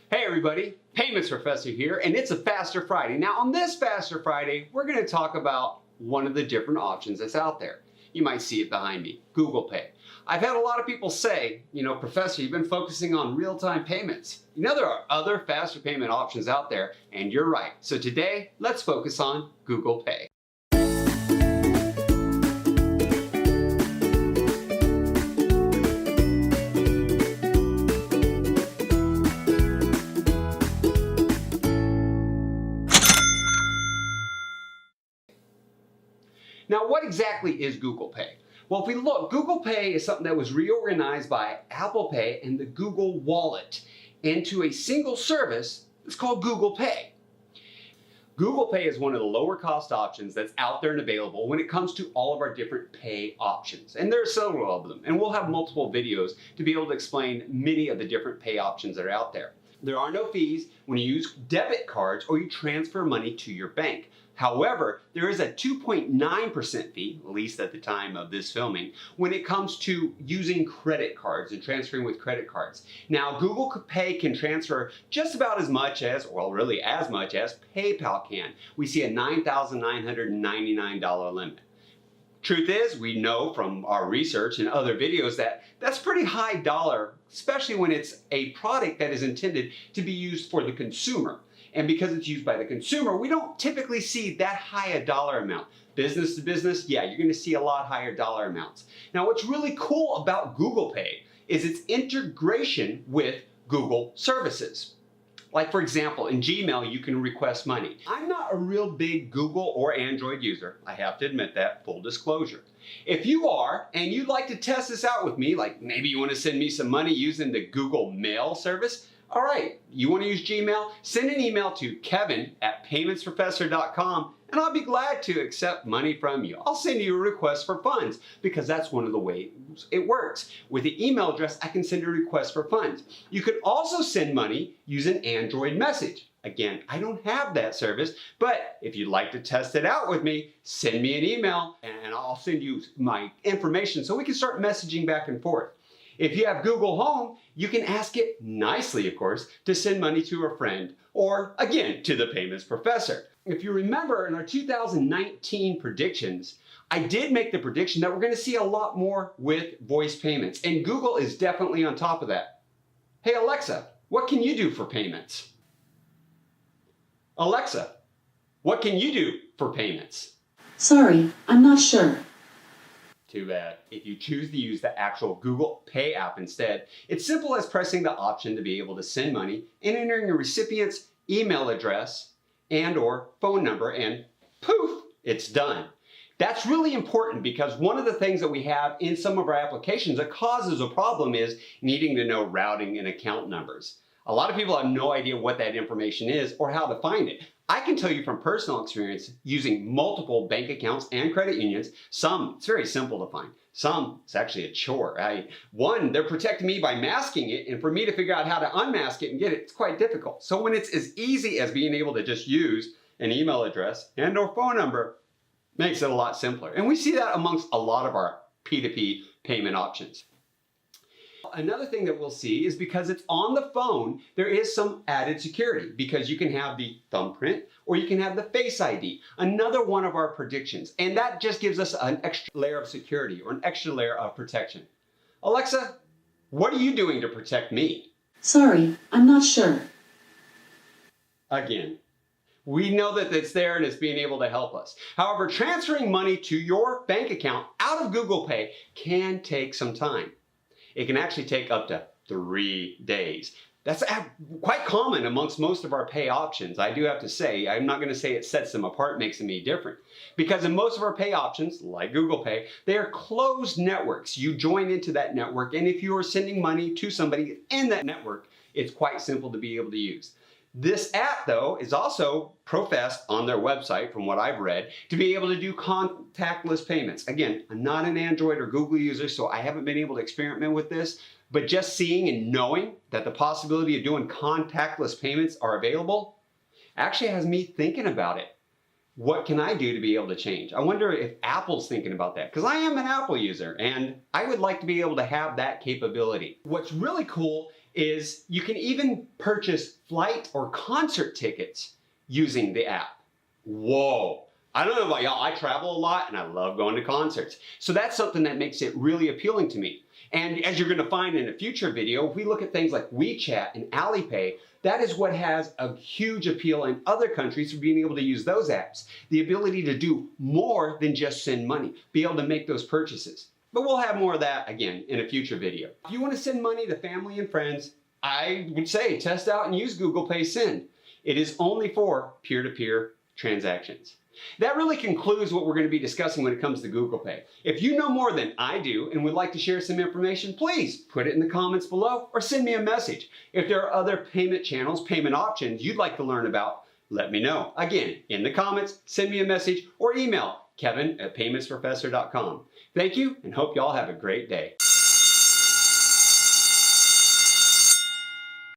Hey everybody, Payments Professor here, and it's a Faster Friday. Now on this Faster Friday, we're going to talk about one of the different options that's out there. You might see it behind me, Google Pay. I've had a lot of people say, Professor, you've been focusing on real-time payments. There are other faster payment options out there, and you're right. So today, let's focus on Google Pay. Now, what exactly is Google Pay? Well, if we look, Google Pay is something that was reorganized by Apple Pay and the Google Wallet into a single service that's called Google Pay. Google Pay is one of the lower cost options that's out there and available when it comes to all of our different pay options. And there are several of them, and we'll have multiple videos to be able to explain many of the different pay options that are out there. There are no fees when you use debit cards or you transfer money to your bank. However, there is a 2.9% fee, at least at the time of this filming, when it comes to using credit cards and transferring with credit cards. Now, Google Pay can transfer just about as much as, well, really as much as PayPal can. We see a $9,999 limit. Truth is, we know from our research and other videos that that's pretty high dollar, especially when it's a product that is intended to be used for the consumer. And because it's used by the consumer, we don't typically see that high a dollar amount. Business to business, yeah, you're going to see a lot higher dollar amounts. Now, what's really cool about Google Pay is its integration with Google services. Like, for example, in Gmail, you can request money. I'm not a real big Google or Android user. I have to admit that, full disclosure. If you are, and you'd like to test this out with me, like maybe you want to send me some money using the Google Mail service, all right, you want to use Gmail? Send an email to kevin@paymentsprofessor.com and I'll be glad to accept money from you. I'll send you a request for funds because that's one of the ways it works. With the email address, I can send a request for funds. You could also send money using Android Message. Again, I don't have that service, but if you'd like to test it out with me, send me an email and I'll send you my information so we can start messaging back and forth. If you have Google Home, you can ask it nicely, of course, to send money to a friend or, again, to the Payments Professor. If you remember in our 2019 predictions, I did make the prediction that we're going to see a lot more with voice payments, and Google is definitely on top of that. Hey Alexa, what can you do for payments? Alexa, what can you do for payments? Sorry, I'm not sure. Too bad. If you choose to use the actual Google Pay app instead, it's simple as pressing the option to be able to send money and entering a recipient's email address and or phone number, and poof, it's done. That's really important because one of the things that we have in some of our applications that causes a problem is needing to know routing and account numbers. A lot of people have no idea what that information is or how to find it. I can tell you from personal experience using multiple bank accounts and credit unions, some it's very simple to find. Some it's actually a chore. One, they're protecting me by masking it, and for me to figure out how to unmask it and get it, it's quite difficult. So when it's as easy as being able to just use an email address and or phone number, makes it a lot simpler. And we see that amongst a lot of our P2P payment options. Another thing that we'll see is because it's on the phone, there is some added security because you can have the thumbprint or you can have the Face ID, another one of our predictions. And that just gives us an extra layer of security or an extra layer of protection. Alexa, what are you doing to protect me? Sorry, I'm not sure. Again, we know that it's there and it's being able to help us. However, transferring money to your bank account out of Google Pay can take some time. It can actually take up to 3 days. That's quite common amongst most of our pay options. I do have to say, I'm not going to say it sets them apart, makes them any different. Because in most of our pay options, like Google Pay, they are closed networks. You join into that network, and if you are sending money to somebody in that network, it's quite simple to be able to use. This app, though, is also professed on their website, from what I've read, to be able to do contactless payments. Again, I'm not an Android or Google user, so I haven't been able to experiment with this, but just seeing and knowing that the possibility of doing contactless payments are available actually has me thinking about it. What can I do to be able to change? I wonder if Apple's thinking about that, because I am an Apple user and I would like to be able to have that capability. What's really cool is you can even purchase flight or concert tickets using the app. Whoa. I don't know about y'all, I travel a lot and I love going to concerts. So that's something that makes it really appealing to me. And as you're gonna find in a future video, if we look at things like WeChat and Alipay, that is what has a huge appeal in other countries for being able to use those apps. The ability to do more than just send money, be able to make those purchases. But we'll have more of that again in a future video. If you want to send money to family and friends, I would say test out and use Google Pay Send. It is only for peer-to-peer transactions. That really concludes what we're going to be discussing when it comes to Google Pay. If you know more than I do and would like to share some information, please put it in the comments below or send me a message. If there are other payment channels, payment options you'd like to learn about, let me know. Again, in the comments, send me a message or email kevin@paymentsprofessor.com. Thank you and hope y'all have a great day.